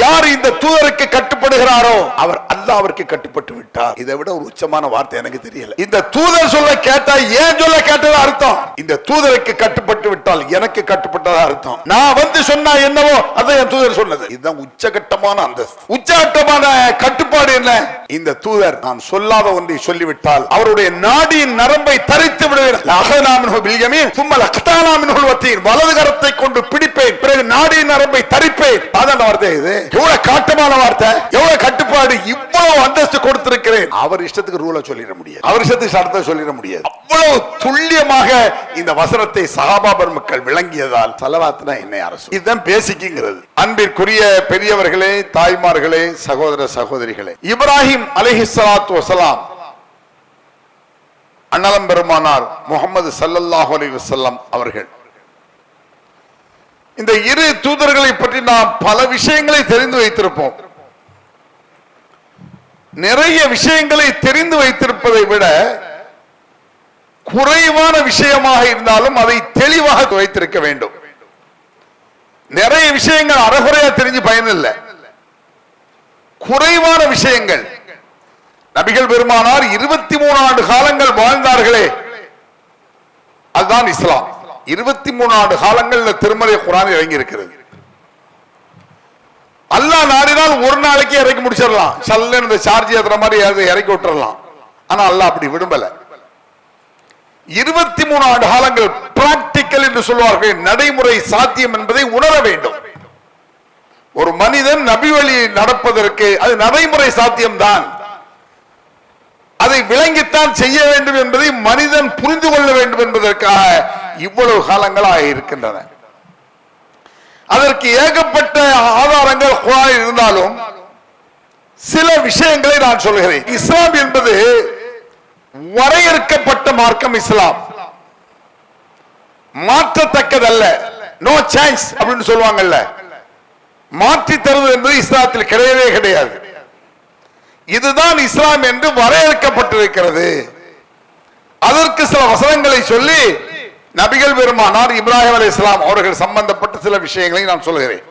யார் இந்த தூதருக்கு கட்டுப்படுகிறாரோ அவர் அல்லாஹ்விற்கு கட்டுப்பட்டு விட்டார். இதை விட ஒரு உச்சமான வார்த்தை எனக்கு தெரியல. இந்த தூதர் சொல்ல கேட்டா ஏன் சொல்ல கேட்டதா அர்த்தம். இந்த தூதருக்கு கட்டுப்பட்டு விட்டால் எனக்கு கட்டுப்பட்டதா அர்த்தம். நான் வந்து சொன்னா என்னவோ அதை என் தூதர் சொன்னது. இதுதான் உச்சகட்டமான அந்தஸ்து. உச்சகட்டமான கட்டுப்பாடு என்ன? இந்த தூதர் நான் சொல்லாத ஒன்றை சொல்லிவிட்டால் அவருடைய நாடியின் நரம்பை தரித்து விடுவேன். வலது கரத்தை கொண்டு பிடிப்பேன், பிறகு நாடியின் நரம்பை தரிப்பேன். அதான் வார்த்தை. இது எவ்வளவு காட்டமான வார்த்தை, எவ்வளவு கட்டுப்பாடு. இவ்வளவு அந்தஸ்து கொடுத்திருக்கிறேன். அவர் இஷ்டத்துக்கு ரூலை சொல்லிட முடியாது, அவர் இஷ்டத்துக்கு சட்டத்தை சொல்லிட முடியாது. அவ்வளவு துல்லியமாக இந்த வசனத்தை சஹாபா பெருமக்கள் விளங்கியதால் ஸலவாத்னா என்ன அரசு. இதுதான் பேசிக்கிறது. அன்பிற்குரிய பெரியவர்களே, தாய்மார்களே, சகோதர சகோதரிகளே, இப்ராஹிம் அலைஹிஸ்ஸலாத்து வஸலாம் அண்ணலம் பெருமானார் முஹம்மது ஸல்லல்லாஹு அலைஹி வஸல்லம் அவர்கள், இந்த இரு தூதர்களை பற்றி நாம் பல விஷயங்களை தெரிந்து வைத்திருப்போம். நிறைய விஷயங்களை தெரிந்து வைத்திருப்பதை விட குறைவான விஷயமாக இருந்தாலும் அதை தெளிவாக வைத்திருக்க வேண்டும். நிறைய விஷயங்கள் அறகுறையா தெரிஞ்சு பயனில்லை. குறைவான விஷயங்கள். நபிகள் பெருமானார் 23 ஆண்டு காலங்கள் வாழ்ந்தார்களே, அதுதான் இஸ்லாம். 23 ஆண்டு காலங்கள் திருமறை குர்ஆன் இறங்கி இருக்கிறது. அல்லாஹ் நாடினால் ஒரு நாளைக்கு இறக்கி முடிச்சிடலாம். சல்லுன்னு இந்த சார்ஜ் ஏத்துற மாதிரி இறக்கி விட்டுறலாம். ஆனா அல்லாஹ் அப்படி விரும்பல. 23 ஆண்டு காலங்கள் பிராக்டிக்கல் என்று சொல்வார்கள், நடைமுறை சாத்தியம் என்பதை உணர வேண்டும். ஒரு மனிதன் நபி வழி நடப்பதற்கு அது நடைமுறை சாத்தியம்தான். அதை விளங்கித்தான் செய்ய வேண்டும் என்பதை மனிதன் புரிந்து கொள்ள வேண்டும் என்பதற்காக இவ்வளவு காலங்களாக இருக்கின்றன. அதற்கு ஏகப்பட்ட ஆதாரங்கள் குர்ஆனில் இருந்தாலும் சில விஷயங்களை நான் சொல்கிறேன். இஸ்லாம் என்பது வரையறுக்கப்பட்ட மார்க்கம். இஸ்லாம் மாற்றத்தக்கதல்ல, நோ சான்ஸ் அப்படின்னு சொல்லுவாங்கல்ல, மாற்றி தருவது என்பது இஸ்லாத்தில் கிடையவே கிடையாது. இதுதான் இஸ்லாம் என்று வரையறுக்கப்பட்டிருக்கிறது. அதற்கு சில வசனங்களை சொல்லி நபிகள் பெருமானார் இப்ராஹிம் அலைஹிஸ்ஸலாம் அவர்கள் சம்பந்தப்பட்ட சில விஷயங்களை நான் சொல்கிறேன்.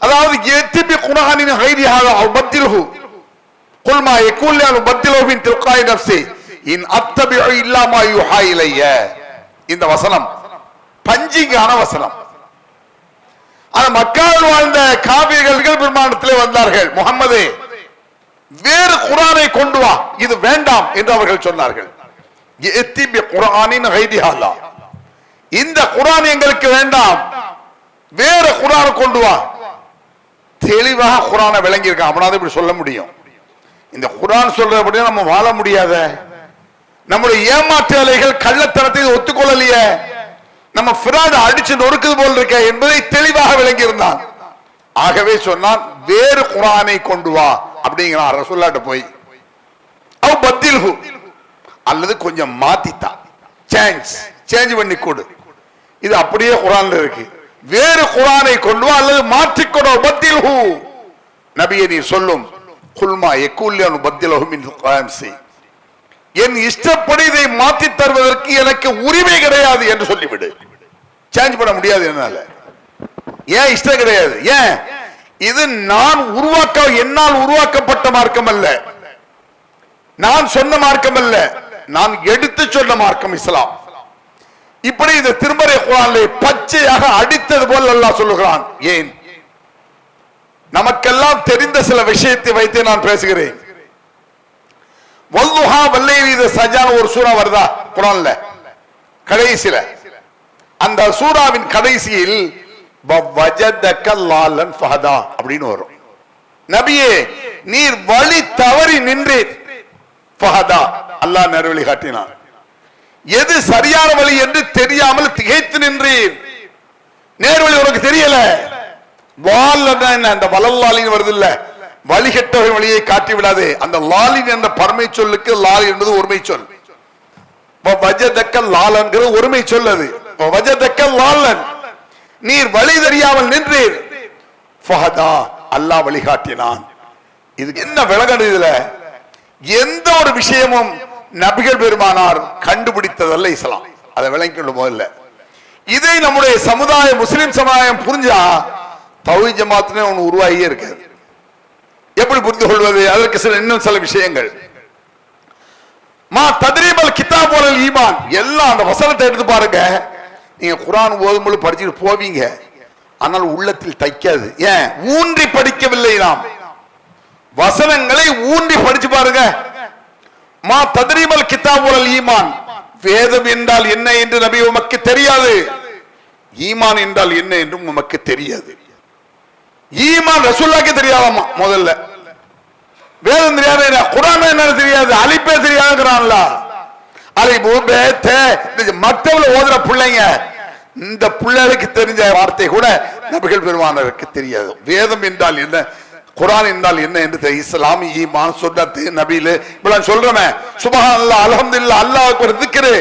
அதாவது யத்திபி குர்ஆனின் கைரி ஹாதா அவ் பத்தில்ஹு குல் மா யகூல் லி அனுபத்திலஹு மின் தில்காய் நஃப்ஸி இன் அத்தபிஉ இல்லா மா யுஹா இலைய. இந்த வசனம் பஞ்சிங்கான வசனம். அந்த மக்காவில் வாழ்ந்த காபிர்கள் பெருமானத்திலே வந்தார்கள், முஹம்மதே வேறு குர்ஆனை கொண்டு வா, இது வேண்டாம் என்று அவர்கள் சொன்னார்கள். யத்திபி குர்ஆனின் கைரி ஹாதா, இந்த குர்ஆன் எங்களுக்கு வேண்டாம், வேற குர்ஆனை கொண்டு வா. தெளிவாக குர்ஆனை விளங்கி இருக்கான். அப்படின்னா இப்படி சொல்ல முடியும். இந்த குர்ஆன் சொல்றபடி நம்ம வாழ முடியாத, நம்முடைய ஏமாற்று அலைகள் கள்ளத்தனத்தை ஒத்துக்கொள்ளலையே, நம்ம ஃபிராட் அடிச்சு நொறுக்குது போல் இருக்க என்பதை தெளிவாக விளங்கி இருந்தான். ஆகவே சொன்னான் வேறு குர்ஆனை கொண்டு வா அப்படிங்கிறான் ரசூலுல்லாஹ்ட்ட போய். அவ் பத்தில்ஹு, அல்லது கொஞ்சம் மாத்தித்தான், சேஞ்ச் பண்ணி கொடு. இது அப்படியே குர்ஆன்ல இருக்கு. வேறு குர்ஆனை கொண்டு வா அல்லது மாற்றிக்கொடு. பத்தில்ஹு, நபியே நீ சொல்லும், குல்மா யகூல் பத்திலஹு மின் தில்காய், என் இஷ்டப்படி இதை மாற்றி தருவதற்கு எனக்கு உரிமை கிடையாது என்று சொல்லிவிடு. சேஞ்ச் பண்ண முடியாது. என்னால ஏன் இஷ்டம் கிடையாது? ஏன்? இது நான் என்னால் உருவாக்கப்பட்ட மார்க்கம் அல்ல, நான் சொன்ன மார்க்கம் அல்ல, நான் எடுத்து சொன்ன மார்க்கம் இஸ்லாம். இப்படி இந்த திருமறை குர்ஆனிலே பச்சையாக அடித்தது போல் அல்லாஹ் சொல்லுகிறான். ஏன்? நமக்கெல்லாம் தெரிந்த சில விஷயத்தை வைத்து நான் பேசுகிறேன். வல்லுஹா வல்லைலி இத சஜான ஒரு சூரா வருதா குர்ஆன்ல கடைசில? அந்த சூராவின் கடைசியில் வஜதக லாலன் ஃபஹதா அப்படின்னு வரும். நபியே நீர் வழி தவறி நின்றீர், ஃபஹதா அல்லாஹ் நேர்வழி காட்டினான். எது சரியான வழி என்று தெரியாமல் திகைத்து நின்றீர். நேர்வழி உனக்கு தெரியல. வாலன் அந்த வலல்லாலின் வருது இல்ல, வழிகட்டவர்கள் வழியை காட்டி விடாது. அந்த லாலின் என்ற பரமை சொல்லுக்கு லால் என்பது ஒருமை சொல். வஜதக்க லாலன் ஒருமை சொல். அது வஜதக்க லாலன், நீர் வழி தெரியாமல் நின்றீர், ஃபஹதா அல்லாஹ் வழிகாட்டினான். இது என்ன விளங்கணும்? இதுல எந்த ஒரு விஷயமும் நபிகள் பெருமானார் கண்டுபிடித்ததல்ல இஸ்லாம். அதை விளங்கிக்கொள்ள முதல்ல இதை நம்முடைய சமுதாயம், முஸ்லிம் சமுதாயம் புரிஞ்சா தௌஹீத் ஜமாத்னே ஒன்று உருவாகியே இருக்காது. எப்படி புரிந்து கொள்வது? அதற்கு இன்னும் சில விஷயங்கள். மா தத்ரீபல் கிதாப் வல் ஈமான், எல்லாம் அந்த வசனத்தை எடுத்து பாருங்க. நீங்க குர்ஆன் ஓதும்போது படிச்சுட்டு போவீங்க, ஆனால் உள்ளத்தில் தைக்காது. ஏன்? ஊன்றி படிக்கவில்லை. நாம் வசனங்களை ஊன்றி படிச்சு பாருங்க. மா தத்ரீபல் கிதாப் வல் ஈமான், வேதம் என்றால் என்ன என்று நபி உமக்கு தெரியாது, ஈமான் என்றால் என்ன என்று உமக்கு தெரியாது. ஈமான் ரசூலுல்லாஹ்க்கு தெரியாதாமா. முதல்ல வேதம் தெரியாது, குர்ஆன் என்னன்னு தெரியாது, அலிப்பே தெரியாதுங்கறான்ல. அலிபு பே தே மத்தவள ஓதுற பிள்ளைங்க, இந்த பிள்ளைகளுக்கு தெரிஞ்ச வார்த்தை கூட நபிகள் பெருமானாருக்கு தெரியாது. வேதம் என்றால் என்ன, குர்ஆன் என்றால் என்ன என்று இஸ்லாம், ஈமான், சுன்னத், நபில இப்படி சொல்றமே, சுப்ஹானல்லாஹ், அல்ஹம்துலில்லாஹ், அல்லாஹ் அக்பர், திக்ர்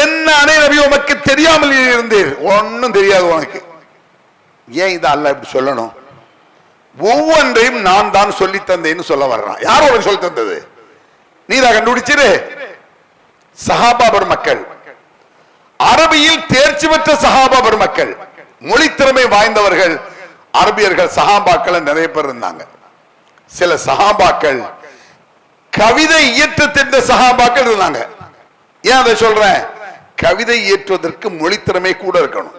என்னன்னே நபி உமக்கு தெரியாமல் இருந்தீர். ஒன்னும் தெரியாது உனக்கு. ஏன் இத அல்லாஹ் இப்படி சொல்லணும்? ஒவ்வொன்றையும் நான் தான் சொல்லி தந்தேன்னு சொல்ல வர்றான். யாரோ அவன் சொல்லி தந்தது? நீதான் கண்டுபிடிச்சிரு. சஹாபா பெருமக்கள், அரபியில் தேர்ச்சி பெற்ற சஹாபா பெருமக்கள், மொழி திறமை வாய்ந்தவர்கள் அரபியர்கள், சஹாபாக்கள் நிறைய பேர் இருந்தாங்க. சில சஹாபாக்கள் கவிதை இயற்ற தெரிந்த சஹாபாக்கள் இருந்தாங்க. ஏன் அதை சொல்றேன்? கவிதை இயற்றுவதற்கு மொழி திறமை கூட இருக்கணும்.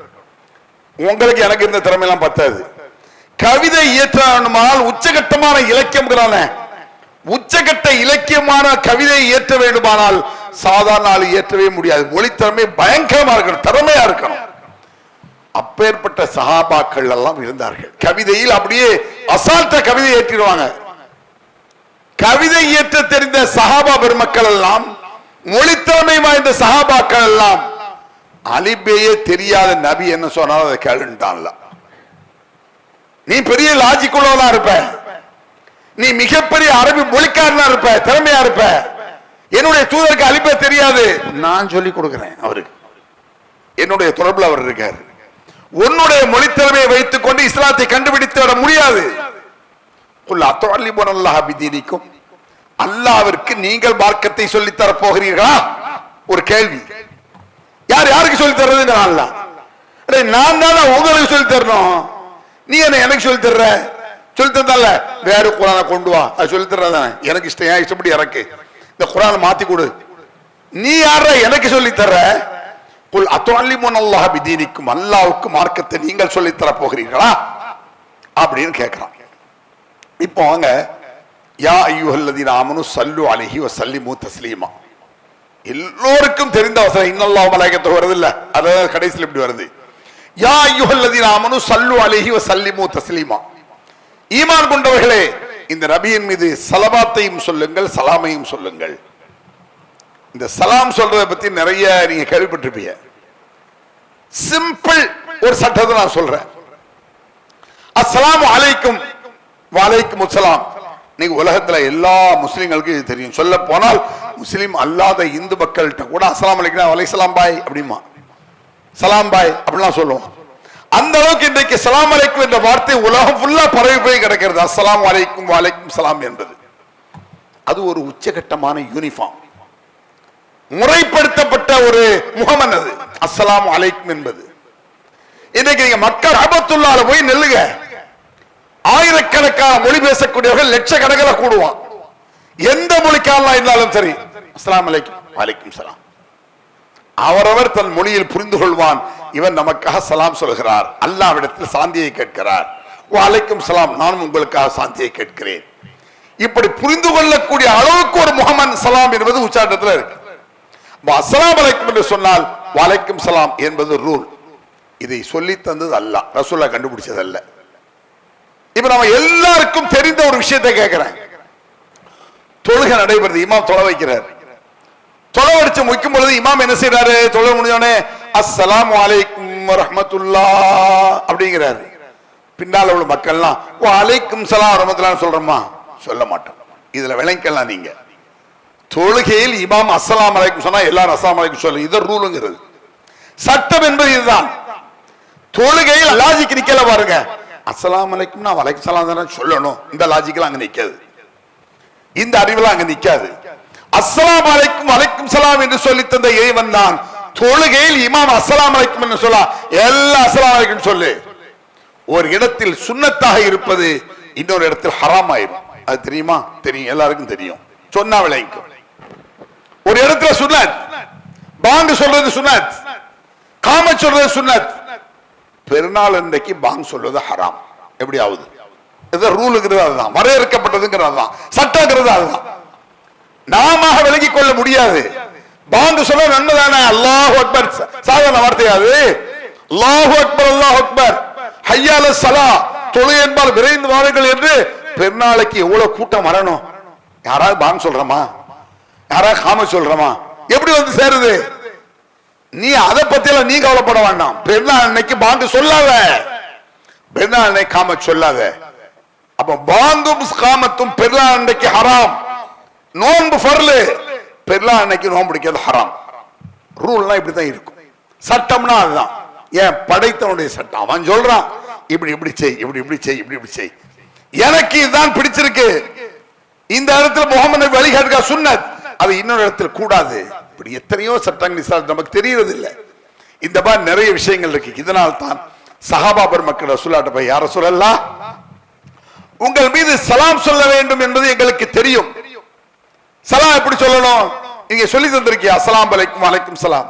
உங்களுக்கு எனக்கு இருந்த திறமை எல்லாம் பத்தாது. கவிதை இயற்றால் உச்சகட்டமான இலக்கியம், உச்சகட்ட இலக்கியமான கவிதை இயற்ற வேண்டுமானால் சாதாரண ஆள் இயற்றவே முடியாது. மொழி திறமை பயங்கரமா இருக்கணும், திறமையா இருக்கணும். அப்பேற்பட்ட சஹாபாக்கள் எல்லாம் இருந்தார்கள். கவிதையில் அப்படியே அசால்ட்ட கவிதை ஏற்றிடுவாங்க. கவிதை இயற்ற தெரிந்த சஹாபா பெருமக்கள் எல்லாம், மொழி திறமை வாய்ந்த சஹாபாக்கள் எல்லாம், அலிபேயே தெரியாத நபி என்ன சொன்னாலும் அதை கேளுன்ட்டான்ல. நீ பெரிய லாஜிக் உள்ளவனா இருப்ப, நீ மிகப்பெரிய அரபி மொழிக்காரனா இருப்ப, திறமையா இருப்ப. என்னுடைய தூதருக்கு அலிபே தெரியாது, நான் சொல்லி கொடுக்கிறேன் அவருக்கு. என்னுடைய தொடர்பில் அவர் இருக்காரு. உன்னுடைய மொழி திறமையை வைத்துக் கொண்டு இஸ்லாத்தை கண்டுபிடித்து விட முடியாது. அல்லாஹ்விற்கு நீங்கள் மார்க்கத்தை சொல்லித்தர போகிறீர்களா? ஒரு கேள்வி. யார் யாருக்கு சொல்லி தர்றது? நான் தான் உங்களுக்கு சொல்லி தரணும். நீ என்ன எனக்கு சொல்லி தர்ற? சொல்லி தந்தால வேற குர்ஆனை கொண்டு வா, அது சொல்லி தர்றதானே. எனக்கு இஷ்டம், ஏன் இஷ்டப்படி இறக்கு, இந்த குர்ஆனை மாத்தி கொடு. நீ யார எனக்கு சொல்லி தர்ற? குல் அத்துஅல்லிமுனல்லாஹ பிதீனிக்கும், அல்லாஹ்வுக்கு மார்க்கத்தை நீங்கள் சொல்லி தர போகிறீர்களா அப்படின்னு கேட்கிறான். இப்போ வாங்க, யா அய்யுஹல்லதீன ஆமனு ஸல்லு அலைஹி வஸல்லிமு தஸ்லீமா, எல்லோருக்கும் தெரிந்த வசனம். இன்னல்லாஹு மலாயிகத்துஹு வருது இல்ல, அதாவது கடைசியில் இப்படி வருது, யா அய்யுஹல்லதீன ஆமனு ஸல்லு அலைஹி வஸல்லிமு தஸ்லீமா. ஈமான் கொண்டவர்களே, இந்த நபியின் மீது ஸலவாத்தையும் சொல்லுங்கள், சலாமையும் சொல்லுங்கள். இந்த சலாம் சொல்றதை பத்தி நிறைய நீங்க கேள்விப்பட்டிருப்பீங்க. சிம்பிள் ஒரு சட்டத்தை நான் சொல்றேன். அஸ்ஸலாமு அலைக்கும் வலைக்கும் அஸ்ஸலாம். நீங்க உலகத்துல எல்லா முஸ்லிம்களுக்கும் இது தெரியும். சொல்ல போனால் முஸ்லிம் அல்லாத இந்து மக்கள்கிட்ட கூட அஸ்ஸலாமு அலைக்கும் வலைசலாம் பாய் அப்படிமா, சலாம் பாய் அப்படிலாம் சொல்லுவோம். அந்த அளவுக்கு இன்றைக்கு சலாம் அலைக்கும் என்ற வார்த்தை உலகம் ஃபுல்லா பரவி போய் கிடக்கிறது. அஸ்ஸலாமு அலைக்கும் வலைக்கும் சலாம் என்பது அது ஒரு உச்சகட்டமான யூனிஃபார்ம், முறைப்படுத்தப்பட்ட ஒரு முகமன். அது அஸ்ஸலாமு அலைக்கும் என்பது. இன்னைக்கு நீங்க மக்கள் அபத்துல்லால போய் நெல்லுங்க, ஆயிரக்கணக்கான மொழி பேசக்கூடியவர்கள் லட்சக்கணக்கில் கூடுவான். எந்த மொழிக்காரனா இருந்தாலும் சரி, அஸ்ஸலாமு அலைக்கும் வலைக்கும் சலாம். அவரவர் தன் மொழியில் புரிந்து கொள்வான். இவன் நமக்காக சலாம் சொல்கிறார், அல்லாஹ்விடத்தில் சாந்தியை கேட்கிறார். வலைக்கும் சலாம், நானும் உங்களுக்காக சாந்தியை கேட்கிறேன். இப்படி புரிந்து கொள்ளக்கூடிய அளவுக்கு ஒரு முகமன் சலாம் என்பது உச்சாட்டத்தில் இருக்கு. அஸ்ஸலாமு அலைக்கும் என்று சொன்னால் வலைக்கும் சலாம் என்பது ரூல். இதை சொல்லி தந்தது அல்லாஹ், ரசூலுல்லாஹ் கண்டுபிடிச்சது அல்ல. இப்ப நம்ம எல்லாருக்கும் தெரிந்த ஒரு விஷயத்தை கேட்கிறேன். தொழுகை நடைபெறுது, இமாம் தொலை வைக்கிறார். தொலை வச்சு முக்கும் பொழுது இமாம் என்ன செய்யறாரு? தொலை முடிஞ்சோடனே அஸ்ஸலாமு அலைக்கும் வரஹ்மத்துல்லாஹ் அப்படிங்கிறாரு. பின்னால உள்ள மக்கள்லாம் வலைக்கும் சலாம் வரஹ்மத்துல்லாஹ் சொல்றோமா? சொல்ல மாட்டோம். இதுல விளங்கலாம். நீங்க தொழுகையில் இமாம் அஸ்ஸலாமு அலைக்கும் சொன்னா எல்லாரும் அஸ்ஸலாமு அலைக்கும் சொல்ல, இது ரூலுங்கிறது. சட்டம் என்பது இதுதான். தொழுகையில் லாஜிக் நிக்கல பாருங்க. அஸ்ஸலாமு அலைக்கும் நான் வலைக்கும் சலாம் தானே சொல்லணும், இந்த லாஜிக்லாம் அங்க நிக்காது, இந்த அறிவுலாம் அங்க நிக்காது. அஸ்ஸலாமு அலைக்கும் வலைக்கும் சலாம் என்று சொல்லி தந்த இறைவன் தான் தொழுகையில் இமாம் அஸ்ஸலாமு அலைக்கும் சொல்ல எல்லா அஸ்ஸலாமு அலைக்கும் சொல்லு. ஒரு இடத்தில் சுன்னத்தாக இருப்பது இன்னொரு இடத்தில் ஹராம் ஆயிரும். அது தெரியுமா? தெரியும், எல்லாருக்கும் தெரியும். சொன்னா விளைக்கும். ஒரு இடத்துல சுன்னத், பாங்கு சொல்றது சுன்னத், காமத் சொல்றது சுன்னத். பெருநாள் அன்றைக்கு பாங்கு சொல்றது ஹராம். எப்படி ஆகுது? இது ரூலுங்கிறது அதுதான், வரையறுக்கப்பட்டதுங்கிறது அதுதான், சட்டங்கிறது அதுதான். நாம விலகிக் கொள்ள முடியாது. பாங்கு சொல்ல நன்மைதானே? அல்லாஹு அக்பர் சாதாரண வார்த்தையாது. அல்லாஹு அக்பர் அல்லாஹு அக்பர் ஹய்யா அலஸ் ஸலா, தொழுகை என்பால் விரைந்து வாருங்கள் என்று பெருநாளைக்கு எவ்வளவு கூட்டம் வரணும். யாராவது பாங்கு சொல்றமா? யாராவது காம சொல்றமா? எப்படி வந்து சேருது? நீ அதை பத்தி எல்லாம் நீ கவலைப்பட வேண்டாம். பெருநாள் அன்னைக்கு பாங்கு சொல்லாத, பெருநாள் அன்னைக்கு காம சொல்லாத. அப்ப பாங்கும் காமத்தும் பெருநாள் அன்னைக்கு ஹராம். நோன்பு ஃபர்லு, பெருநாள் அன்னைக்கு நோன்பு பிடிக்கிறது ஹராம். ரூல்னா இப்படிதான் இருக்கும். சட்டம்னா அதுதான். ஏன் படைத்தவனுடைய சட்டம். அவன் சொல்றான் இப்படி இப்படி செய், இப்படி இப்படி செய், இப்படி இப்படி செய். எனக்கு இதுதான் பிடிச்சிருக்கு. இந்த இடத்துல முகமது நபி வழிகாட்டுக சுன்னத், அது இன்னொரு இடத்துல கூடாது. இப்படி எத்தனையோ சட்டங்கள் நமக்கு தெரியறது இல்லை. இந்த மாதிரி நிறைய விஷயங்கள் இருக்கு. இதனால் தான் சஹாபா பெருமக்கள் ரசூலுல்லாஹ் போய் யார சொல்லலாம், உங்கள் மீது சலாம் சொல்ல வேண்டும் என்பது எங்களுக்கு தெரியும். சலாம் எப்படி சொல்லணும் நீங்க சொல்லி தந்திருக்கீங்க. அஸ்ஸலாமு அலைக்கும் வலைக்கும் சலாம்.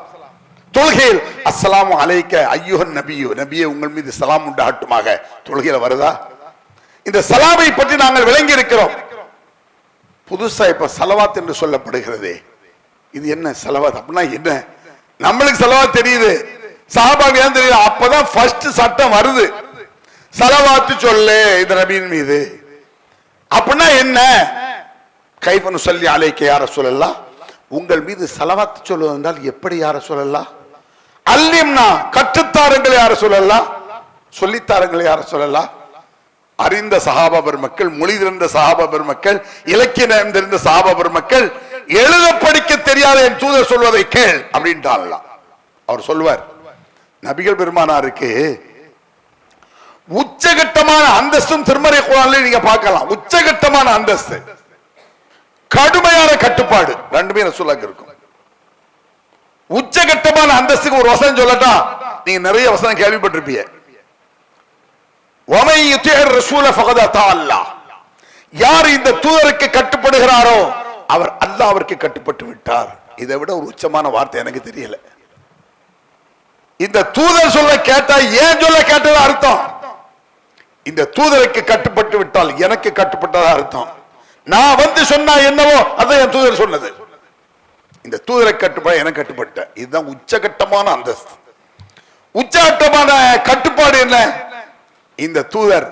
தொழுகையில் அஸ்ஸலாமு அலைக்க ஐயுஹன் நபியு, நபியே உங்கள் மீது சலாம் உண்டாகட்டுமாக தொழுகையில வருதா? இந்த சலாமை பற்றி நாங்கள் விளங்கி இருக்கிறோம். புதுசா இப்ப சலவாத் என்று சொல்லப்படுகிறது. இது என்ன சலவாத் அப்படின்னா என்ன? நம்மளுக்கு சலவாத் தெரியுது, சஹாபாக்கு ஏன் தெரியல? அப்பதான் ஃபர்ஸ்ட் சட்டம் வருது. சலவாத்து சொல்லு இந்த நபியின் மீது. அப்படின்னா என்ன? கைஃப நுஸல்லி அலைக்க யா ரசூலல்லாஹ், உங்கள் மீது சலவாத்து சொல்லுவது என்றால் எப்படி யா ரசூலல்லாஹ்? அல்லிம்னா கற்றுத்தாருங்கள் யா ரசூலல்லாஹ், சொல்லித்தாருங்கள் யா ரசூலல்லாஹ். அறிந்த சஹாபா பெருமக்கள், மொழி தெரிந்த சஹாபா பெருமக்கள், இலக்கியம் தெரிந்த சஹாபா பெருமக்கள், எழுத படிக்க தெரியாத என் தூதர் சொல்வதை கேள் அப்படின்ட்டான். அவர் சொல்வார், நபிகள் பெருமானாருக்கு உச்சகட்டமான அந்தஸ்தும் திருமறை குர்ஆன்ல நீங்க பார்க்கலாம். உச்சகட்டமான அந்தஸ்து, கடுமையான கட்டுப்பாடு, ரெண்டுமே ரசூலுல்லாஹ்க்கு இருக்கும். உச்சகட்டமான அந்தஸ்துக்கு ஒரு வசனம் சொல்லட்டா, நீங்க நிறைய வசனம் கேள்விப்பட்டிருப்பீங்க. வமை யுத்திர் ரசூல ஃபகத தஅல்லா, யார் இந்த தூதருக்கு கட்டுப்படுகிறாரோ அவர் அல்லாஹ்விற்கு கட்டுப்பட்டு விட்டார். இதை விட ஒரு உச்சமான வார்த்தை எனக்கு தெரியல. இந்த தூதர் சொல்ல கேட்டா ஏன் சொல்ல கேட்டதா அர்த்தம்? இந்த தூதருக்கு கட்டுப்பட்டு விட்டால் எனக்கு கட்டுப்பட்டதா அர்த்தம். நான் வந்து சொன்னா என்னவோ அதான் என் தூதர் சொன்னது. இந்த தூதரை கட்டுப்பட எனக்கு கட்டுப்பட்ட, இதுதான் உச்சகட்டமான அந்தஸ்து. உச்சகட்டமான கட்டுப்பாடு என்ன? இந்த தூதர்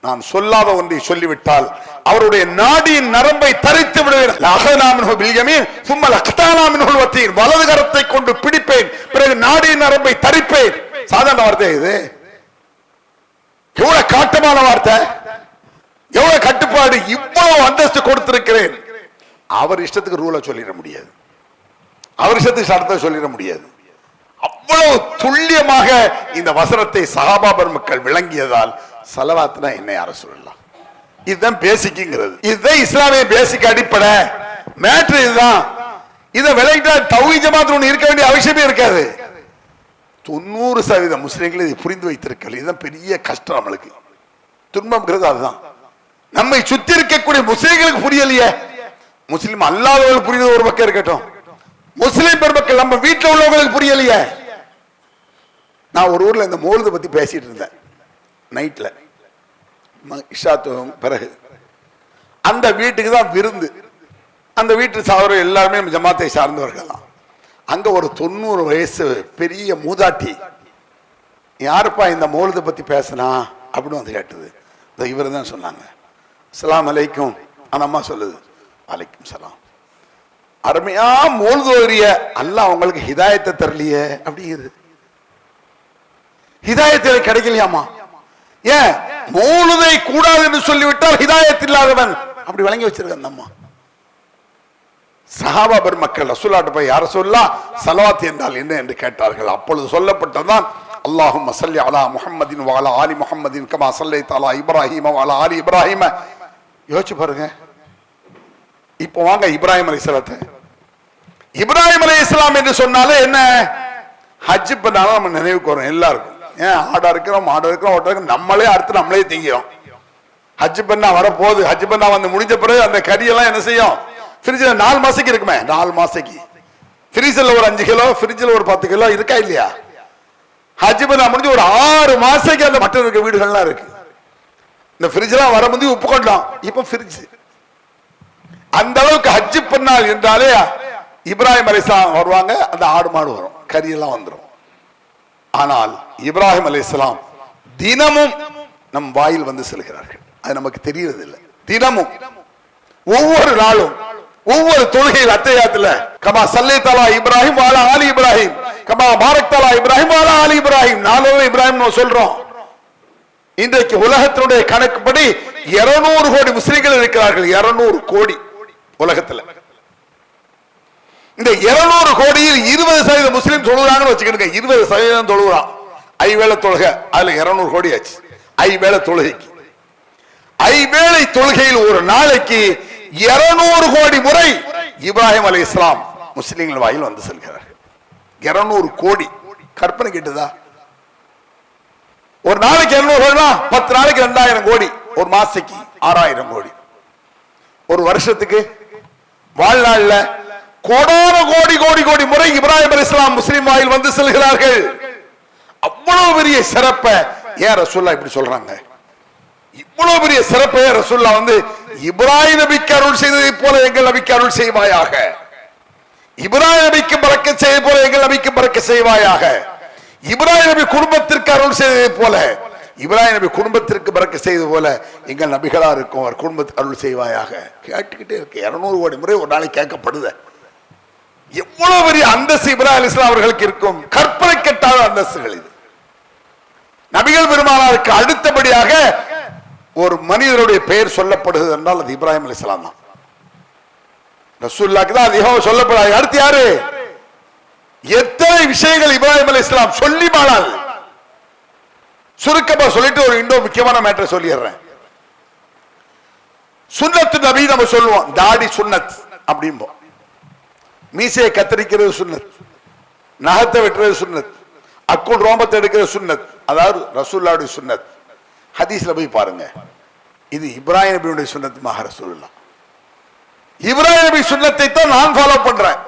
நான் சொல்லாத ஒன்றை சொல்லிவிட்டால் அவருடைய நாடியின் நரம்பை தரித்து விடுவேன். வலது கரத்தை கொண்டு பிடிப்பேன், பிறகு நாடியின் நரம்பை தரிப்பேன். சாதாரண வார்த்தை இது? எவ்வளவு காட்டமான வார்த்தை, எவ்வளவு கட்டுப்பாடு, இவ்வளவு அந்தஸ்து கொடுத்திருக்கிறேன். அவர் இஷ்டத்துக்கு ரூலை சொல்லிட முடியாது, அவர் இஷ்டத்துக்கு சட்டத்தை சொல்லிட முடியாது. அவ்வளவு துல்லியமாக இந்த வசனத்தை சஹாபா பெருமக்கள் விளங்கியதால் சலவாத்னா என்ன யார சொல்லலாம். இதுதான் பேசிக்ங்கிறது, இதுதான் இஸ்லாமிய பேசிக் அடிப்படை மேட்ரு. இதுதான். இதை விளங்கிட்டா தௌஹீத் ஜமாத் ஒன்று இருக்க வேண்டிய அவசியமே இருக்காது. 90% முஸ்லிம்கள் இதை புரிந்து வைத்திருக்கல. இதுதான் பெரிய கஷ்டம் நம்மளுக்கு, துன்பம்ங்கிறது அதுதான். நம்மை சுத்தி இருக்கக்கூடிய முஸ்லிம்களுக்கு புரியலையே, முஸ்லிம் அல்லாதவர்களுக்கு புரியுது ஒரு பக்கம் இருக்கட்டும், முஸ்லிம் பெருமக்கள் நம்ம வீட்டில் உள்ளவங்களுக்கு புரியலையே. நான் ஒரு ஊர்ல இந்த மௌலிதை பத்தி பேசிட்டு இருந்தேன் நைட்ல, இஷாத்து பிறகு. அந்த வீட்டுக்கு தான் விருந்து. அந்த வீட்டு சாவர எல்லாருமே ஜமாத்தை சார்ந்தவர்கள் தான். அங்க ஒரு 90 வயசு பெரிய மூதாட்டி, யாருப்பா இந்த மௌலிதை பத்தி பேசினா அப்படின்னு வந்து கேட்டது. இவர் தான் சொன்னாங்க. அஸ்ஸலாமு அலைக்கும். அந்த அம்மா சொல்லுது, அலைக்கும் சலாம். அருமையா மௌலிதோரிய அல்லாஹ் அவங்களுக்கு ஹிதாயத்தை தரலையே அப்படிங்கிறது. ஹிதாயத்தை கிடைக்கலையாமா? ஏன் மௌலிதை கூடாது என்று சொல்லிவிட்டால் ஹிதாயத் இல்லாதவன் அப்படி வழங்கி வச்சிருக்க அந்த அம்மா. சஹாபா பெருமக்கள் ரசூலுல்லாஹ் போய் யார சொல்லலாம் சலவாத் என்றால் என்ன என்று கேட்டார்கள். அப்பொழுது சொல்லப்பட்டதான் அல்லாஹும்ம ஸல்லி அலா முஹம்மதின் வ அலா ஆலி முஹம்மதின் கமா ஸல்லைத அலா இப்ராஹீம வ அலா ஆலி இப்ராஹீம. யோசிச்சு பாருங்க. இப்போ வாங்க இப்ராஹிம் அலைஹிஸ்ஸலாத்தை, இப்ராஹிம் அலைஹிஸ்ஸலாம் என்று சொன்னாலே என்ன? ஹஜ் பண்ணாலும் நம்ம நினைவுக்கு வரும் எல்லாருக்கும். ஏன் ஆடா இருக்கிறோம், மாடா இருக்கிறோம், ஓட்டா இருக்கிறோம், நம்மளே அறுத்து நம்மளே திங்கிறோம். ஹஜ் பண்ணா வரப்போகுது, ஹஜ் பண்ணா வந்து முடிஞ்ச பிறகு அந்த கறியெல்லாம் என்ன செய்யும், ஃப்ரிட்ஜில் 4 மாசத்துக்கு இருக்குமே, 4 மாசத்துக்கு ஃப்ரீசர்ல ஒரு 5 கிலோ, ஃப்ரிட்ஜில் ஒரு 10 கிலோ இருக்கா இல்லையா? ஹஜ் பண்ணா முடிஞ்சு ஒரு 6 மாசத்துக்கு அந்த மட்டன் இருக்க வீடுகள்லாம் இருக்கு. இந்த ஃப்ரிட்ஜ்லாம் வர முந்தி உப்பு கொண்டோம், இப்ப ஃப்ரிட்ஜ். அந்த அளவுக்கு ஹஜ் பண்ணால் என்றாலே இப்ராஹிம் அலைஹிஸ்ஸலாம் வருவாங்க, அந்த ஆடு மாடு வரும், கறியெல்லாம் வந்துடும். ஆனால் இப்ராஹிம் அலைஹிஸ்ஸலாம் தினமும் நம் வாயில் வந்து செல்கிறார்கள். அது நமக்கு தெரியறது இல்லை. தினமும் ஒவ்வொரு நாளும் ஒவ்வொரு தொழுகையில் அத்தையாத்துல கமா சல்லைத்தலா இப்ராஹிம் வாலா ஆலி இப்ராஹிம் கமா பாரக்தலா இப்ராஹிம் வாலா ஆலி இப்ராஹிம், 4 இப்ராஹிம் சொல்றோம். இன்றைக்கு உலகத்தினுடைய கணக்குப்படி 200 கோடி முஸ்லிம்கள் இருக்கிறார்கள். 200 கோடி உலகத்துல. இந்த 200 கோடியில் 20% முஸ்லிம் தொழுகிறாங்கன்னு வச்சுக்கிடுங்க. 20% தொழுகிறான். ஐவேளை தொழுகை, அதுல 200 கோடி ஆச்சு. ஐவேளை தொழுகைக்கு, ஐவேளை தொழுகையில் ஒரு நாளைக்கு 200 கோடி முறை இப்ராஹிம் அலைஹிஸ்ஸலாம் முஸ்லிம்கள் வாயில் வந்து செல்கிறார்கள். 200 கோடி கற்பனை கேட்டுதா? ஒரு நாளைக்கு 200 கோடி, 10 நாளைக்கு 2000 கோடி, ஒரு மாசத்துக்கு 6000 கோடி, ஒரு வருஷத்துக்கு வாழ்நாள்ல கோடான கோடி கோடி கோடி முறை இப்ராஹிம் அலைஹிஸ்ஸலாம் முஸ்லிம் வாயில் வந்து செல்கிறார்கள். அவ்வளவு பெரிய சிறப்பை ஏன் ரசூலுல்லாஹ் இப்படி சொல்றாங்க? இவ்வளவு பெரிய சிறப்பை ரசூலுல்லாஹ் வந்து இப்ராஹிம் நபிக்கு அருள் செய்ததை போல எங்கள் நபிக்கு அருள் செய்வாயாக, இப்ராஹிம் நபிக்கு பரக்கத் செய்ததை போல எங்கள் நபிக்கு பரக்கத் செய்வாயாக, இப்ராஹிம் நபி குடும்பத்திற்கு அருள் செய்ததை போல இப்ராஹிம் நபி குடும்பத்திற்கு பரக்கத் செய்தது போல எங்கள் நபிகளா இருக்கும் அவர் குடும்பத்துக்கு அருள் செய்வாயாக. கேட்டுக்கிட்டே இருக்கு. 200 கோடி முறை ஒரு நாளைக்கு கேட்கப்படுது. எவ்வளவு பெரிய அந்தஸ்து இப்ராஹிம் அலைஹிஸ்ஸலாம் அவர்களுக்கு இருக்கும். கற்பனை கெட்டாத அந்தஸ்துகள் இது. நபிகள் பெருமானாருக்கு அடுத்தபடியாக ஒரு மனிதருடைய பெயர் சொல்லப்படுகிறது என்றால் அது இப்ராஹிம் அலைஹிஸ்ஸலாம் தான். ரசூலுல்லாஹ்க்கு தான் அதிகம் சொல்லப்படாது. அடுத்து யாரு? எத்தனை விஷயங்கள் இப்ராஹிம் அலைஹிஸ்ஸலாம் சொல்லி மாளாது. சுருக்கமா சொல்லிட்டு ஒரு இன்னொரு முக்கியமான மேட்டரை சொல்லிடுறேன். சுன்னத்து நபி நம்ம சொல்லுவோம், தாடி சுன்னத் அப்படிம்போம். மீசையை கத்தரிக்கிறது சுன்னத், நகத்தை வெட்டுறது சுன்னத், அக்குள் ரோமத்தை எடுக்கிறது சுன்னத், அதாவது ரசூலுல்லாஹ்வுடைய சுன்னத். ஹதீஸ்ல போய் பாருங்க, இது இப்ராஹிம் நபியுடைய சுன்னத்துமாக ரசூலுல்லாஹ். இப்ராஹிம் நபி சுன்னத்தை தான் நான் ஃபாலோ பண்றேன்.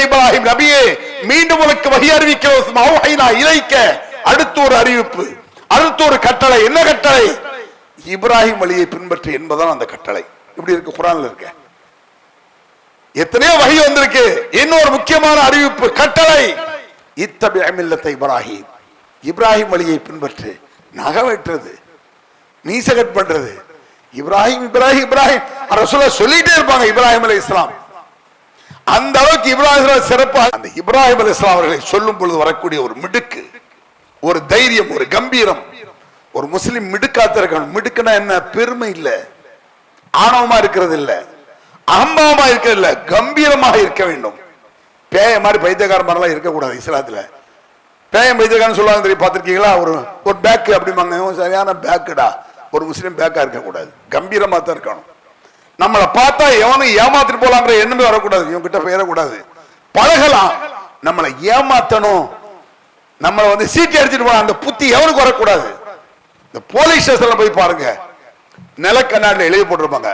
இப்ராஹிம் நபியே, மீண்டும் உனக்கு வஹி அறிவிக்கிறோம் இலைக்க. அடுத்த ஒரு அறிவிப்பு, அடுத்த ஒரு கட்டளை. என்ன கட்டளை? இப்ராஹிம் வழியை பின்பற்றி என்பதான் அந்த கட்டளை. இப்படி இருக்கு, குர்ஆன்ல இருக்கு. எத்தனையோ வஹி வந்திருக்கு. இன்னொரு முக்கியமான அறிவிப்பு, கட்டளை, இப்ராஹிம், இப்ராஹிம் வழியை பின்பற்று. நகை வெட்டுறது, மீச கட் பண்றது, இப்ராஹிம் இப்ராஹிம் இப்ராஹிம் ரசூலுல்லாஹ் சொல்லிட்டே இருப்பாங்க இப்ராஹிம் அலைஹிஸ்ஸலாம். அந்த அளவுக்கு இப்ராஹிம் சிறப்பு. அந்த இப்ராஹிம் அலைஹிஸ்ஸலாம் அவர்களை சொல்லும் பொழுது வரக்கூடிய ஒரு மிடுக்கு, ஒரு தைரியம், ஒரு கம்பீரம். ஒரு முஸ்லிம் மிடுக்காத்த இருக்கணும். மிடுக்குனா என்ன? பெருமை இல்ல, ஆணவமா இருக்கிறது இல்ல, அகம்பாவமா இருக்கிறது இல்ல, கம்பீரமாக இருக்க வேண்டும். பேய மாதிரி பைத்தியக்கார மாதிரிலாம் இருக்கக்கூடாது. இஸ்லாத்துல பேயம் பைத்தியக்காரன்னு சொல்லுவாங்க தெரியும், பார்த்திருக்கீங்களா? ஒரு பேக் அப்படிம்பாங்க. சரியான பேக்குடா. ஒரு முஸ்லீம் பேக்கா இருக்கக்கூடாது, கம்பீரமா தான் இருக்கணும். நம்மளை பார்த்தா எவனும் ஏமாத்திட்டு போலாங்கிற எண்ணமே வரக்கூடாது. இவங்க கிட்ட பெயரக்கூடாது, பழகலாம். நம்மளை ஏமாத்தணும், நம்மளை வந்து சீட்டி அடிச்சுட்டு போன அந்த புத்தி எவனுக்கு வரக்கூடாது. இந்த போலீஸ் ஸ்டேஷன்ல போய் பாருங்க, நிலக்கண்ணாடில எழுதி போட்டிருப்பாங்க,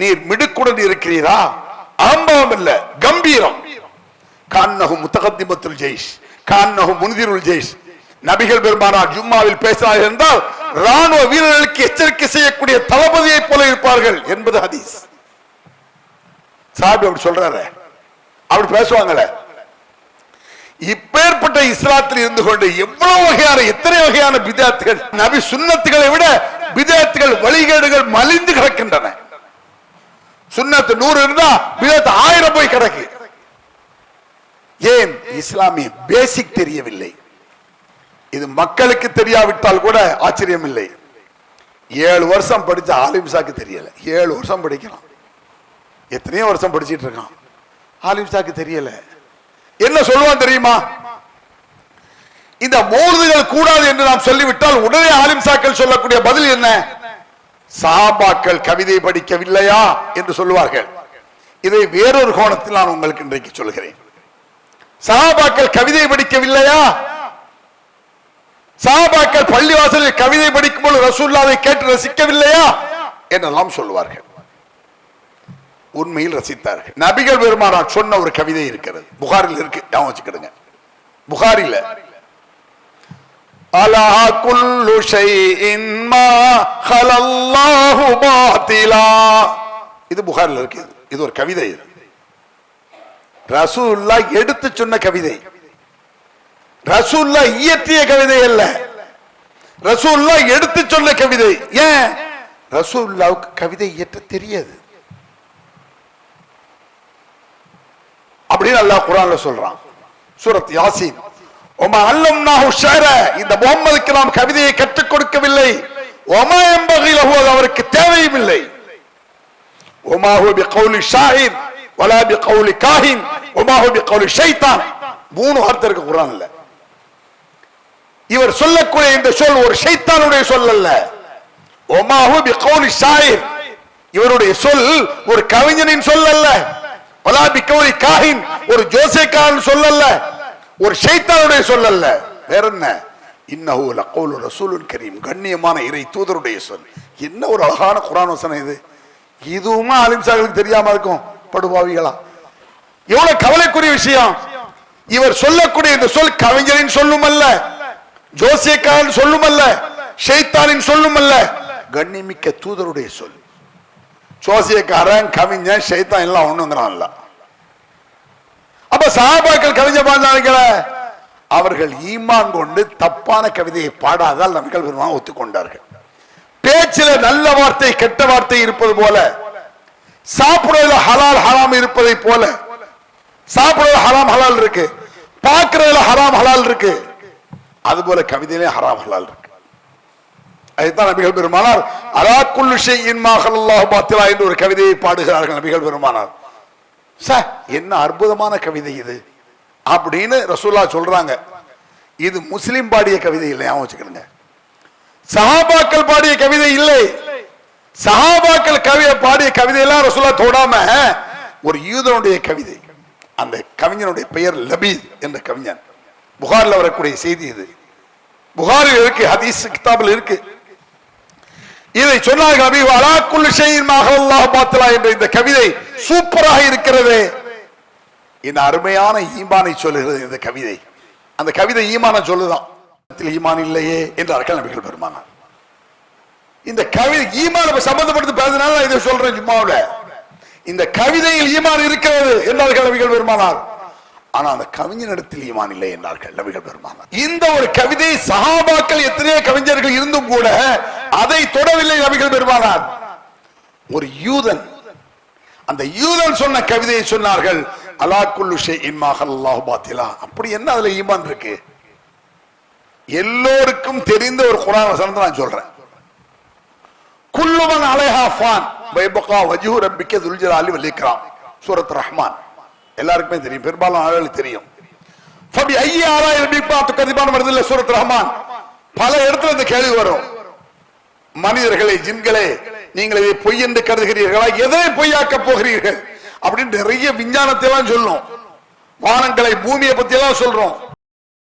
நீர் மிடுக்குடன் இருக்கிறீரா? அகம்பாவம் இல்ல, கம்பீரம். கான்னஹு முத்தகத்திமத்துல் ஜெய்ஷ், கான்னஹு முன்திருல் ஜெய்ஷ். நபிகள் பெருமானார் ஜும்மாவில் பேசினார்கள் என்றால் ராணுவ வீரர்களுக்கு எச்சரிக்கை செய்யக்கூடிய தளபதியை போல இருப்பார்கள் என்பது ஹதீஸ். சாஹிப் அப்படி சொல்றாரு, அப்படி பேசுவாங்களே. இப்பேற்பட்ட இஸ்லாத்தில் இருந்து கொண்டு எவ்வளவு வகையான, எத்தனை வகையான பிதாத்துகள், நபி சுன்னத்துகளை விட பிதாத்துகள், வழிகேடுகள் மலிந்து கிடக்கின்றன. சுன்னத்து 100 இருந்தா பிதாத் 1000 போய் கிடக்கு. ஏன்? இஸ்லாமிய பேசிக் தெரியவில்லை. இது மக்களுக்கு தெரியாவிட்டால் கூட ஆச்சரியம் இல்லை. 7 வருஷம் படிச்ச ஆலிம்சாக்கு தெரியல. 7 வருஷம் படிக்கலாம், எத்தனையோ வருஷம் படிச்சிட்டு இருக்கான், ஆலிம்சாக்கு தெரியல. என்ன சொல்லுவான் தெரியுமா? இந்த மௌலிதுகள் கூடாது என்று நாம் சொல்லிவிட்டால் உடனே ஆலிம்சாக்கள் சொல்லக்கூடிய பதில் என்ன? சஹாபாக்கள் கவிதை படிக்கவில்லையா என்று சொல்லுவார்கள். இதை வேறொரு கோணத்தில் நான் உங்களுக்கு இன்றைக்கு சொல்கிறேன். சஹாபாக்கள் கவிதை படிக்கவில்லையா? சஹாபாக்கள் பள்ளிவாசலில் கவிதை படிக்கும் போது ரசூலுல்லாஹை கேட்டு ரசிக்கவில்லையா என்றெல்லாம் சொல்லுவார்கள். உண்மையில் ரசித்தார்கள். நபிகள் பெருமானார் சொன்ன ஒரு கவிதை இருக்கிறது, புகாரில் இருக்கு, ஞாபகம் வச்சுக்கிடுங்க. புகாரில அலா குல்லு ஷைஇன் மா ஹலல்லாஹு பாத்திலா, இது புகாரில் இருக்கு. இது ஒரு கவிதை. ரசூலுல்லாஹ் எடுத்து சொன்ன கவிதை, ரசூலுல்லாஹ் இயற்றிய கவிதை அல்ல, ரசூலுல்லாஹ் எடுத்து சொன்ன கவிதை. ஏன்? ரசூலுல்லாஹ்வுக்கு கவிதை இயற்ற தெரியாது அப்படின்னு அல்லாஹ் குர்ஆன்ல சொல்றான். சூரத் யாசீன், ஒமா அல்லம்னாஹு ஷஅர, இந்த முஹம்மதுக்கு நாம் கவிதையை கற்றுக் கொடுக்கவில்லை. ஒமா யம்பகி லஹு, அவருக்கு தேவையும் இல்லை. ஒமா ஹுவ பிகௌலி ஷாயிர் வலா பிகௌலி காஹின் ஒமா ஹுவ பிகௌலி ஷைத்தான். மூணு வார்த்தை இருக்கு குர்ஆன்ல. இவர் சொல்லக்கூடிய இந்த சொல் ஒரு ஷைத்தானுடைய சொல் அல்ல. ஒமா ஹுவ பிகௌலி ஷாயிர், இவருடைய சொல் ஒரு கவிஞனின் சொல் அல்ல. வலா பிகௌலி காஹின், ஒரு ஜோசேக்காரன் சொல் அல்ல, ஒரு ஷைத்தானுடைய சொல் அல்ல. வேற என்ன? இன்னஹு லகௌலு ரசூலுன் கரீம், கண்ணியமான இறை தூதருடைய சொல். என்ன ஒரு அழகான குர்ஆன் வசனம் இது. இதுவுமா அலிம்சாக்களுக்கு தெரியாம இருக்கும், படுபாவிகளா. எவ்வளவு கவலைக்குரிய விஷயம். இவர் சொல்லக்கூடிய இந்த சொல் கவிஞரின் சொல்லும் அல்ல, ஜோசியக்காரன் சொல்லும் அல்ல, ஷைத்தானின் சொல்லும் அல்ல, கண்ணிமிக்க தூதருடைய சொல். ஜோசியக்காரன், கவிஞன், ஷைத்தான் எல்லாம் ஒண்ணு வந்துடான்ல. அப்ப சஹாபாக்கள் கவிஞர் பாடினார்கள, அவர்கள் ஈமான் கொண்டு தப்பான கவிதையை பாடாதால் நபிகள் பெருமான் ஒத்துக்கொண்டார்கள். பேச்சில நல்ல வார்த்தை கெட்ட வார்த்தை இருப்பது போல, சாப்பிடுறதுல ஹலால் ஹராம் இருப்பதை போல, சாப்பிடுறதுல ஹராம் ஹலால் இருக்கு, பார்க்கறதுல ஹராம் ஹலால் இருக்கு, அதுபோல கவிதையிலே ஹராம் ஹலால் இருக்கு. அதுதான் நபிகள் பெருமானார் அலா குல்லு ஷைஇன் மா ஹலல்லாஹு பாத்திலா என்று ஒரு கவிதையை பாடுகிறார்கள் நபிகள் பெருமானார். என்ன அற்புதமான கவிதை இது அப்படின்னு ரசூலுல்லாஹ் சொல்றாங்க. இது முஸ்லிம் பாடிய கவிதை இல்லை, ஞாபகம் வச்சுக்கணுங்க. சஹாபாக்கள் பாடிய கவிதை இல்லை. சஹாபாக்கள் பாடிய கவிதையெல்லாம் ரசூலுல்லாஹ் தொடாம ஒரு யூதனுடைய கவிதை. அந்த கவிஞனுடைய பெயர் லபீத் என்ற கவிஞன். புகாரில் வரக்கூடிய செய்தி இது. புகாரில் இருக்கு, ஹதீஸ் கிதாபில் இருக்கு. இதை சொன்னார்கள் நபி அலா குல்லி ஷைஇன் மா ஹலல்லாஹு பாத்திலா என்ற இந்த கவிதை சூப்பராக இருக்கிறது. இந்த அருமையான ஈமானை சொல்லுகிறது இந்த கவிதை. அந்த கவிதை ஈமான சொல்லுதான். ஈமான் இல்லையே என்றார்கள் நபிகள் பெருமானார். இந்த கவிதை ஈமான சம்பந்தப்படுத்தி பேசினால இதை சொல்றேன் ஜும்மாவுல. இந்த கவிதையில் ஈமான் இருக்கிறது என்றார்கள் நபிகள் பெருமானார். ஆனா அந்த கவிஞனிடத்தில் ஈமான் இல்லை என்றார்கள் நபிகள் பெருமானார். இந்த ஒரு கவிதை சஹாபாக்கள் எத்தனையோ கவிஞர்கள் இருந்தும் கூட அதை தொடவில்லை நபிகள் பெருமானார். ஒரு யூதன், அந்த யூதன் சொன்ன கவிதையை சொன்னார்கள் அலா குல்லு ஷைஇன் மா ஹலல்லாஹு பாத்திலா. அப்படி என்ன அதுல ஈமான் இருக்கு? எல்லோருக்கும் தெரிந்த ஒரு குர்ஆன் வசனத்தை நான் சொல்றேன். குல்லு மன் அலைஹா ஃபான் வயபகா வஜ்ஹு ரப்பிக துல் ஜலாலி வல் இக்ராம், சூரத் ரஹ்மான். எல்லாருக்குமே தெரியும், பெரும்பாலும் ஆளுகளுக்கு தெரியும். ஃபபி ஐயி ஆலாஇ ரப்பிகா துகதிபான் வருதுல்ல சூரத் ரஹ்மான். பல இடத்துல இந்த கேள்வி வரும். மனிதர்களே, ஜின்களே, நீங்கள் இதை பொய் என்று கருதுகிறீர்களா? எதை பொய்யாக்க போகிறீர்கள் அப்படின்னு நிறைய விஞ்ஞானத்தை எல்லாம் சொல்லும். வானங்களை, பூமியை பத்தி எல்லாம் சொல்றோம்.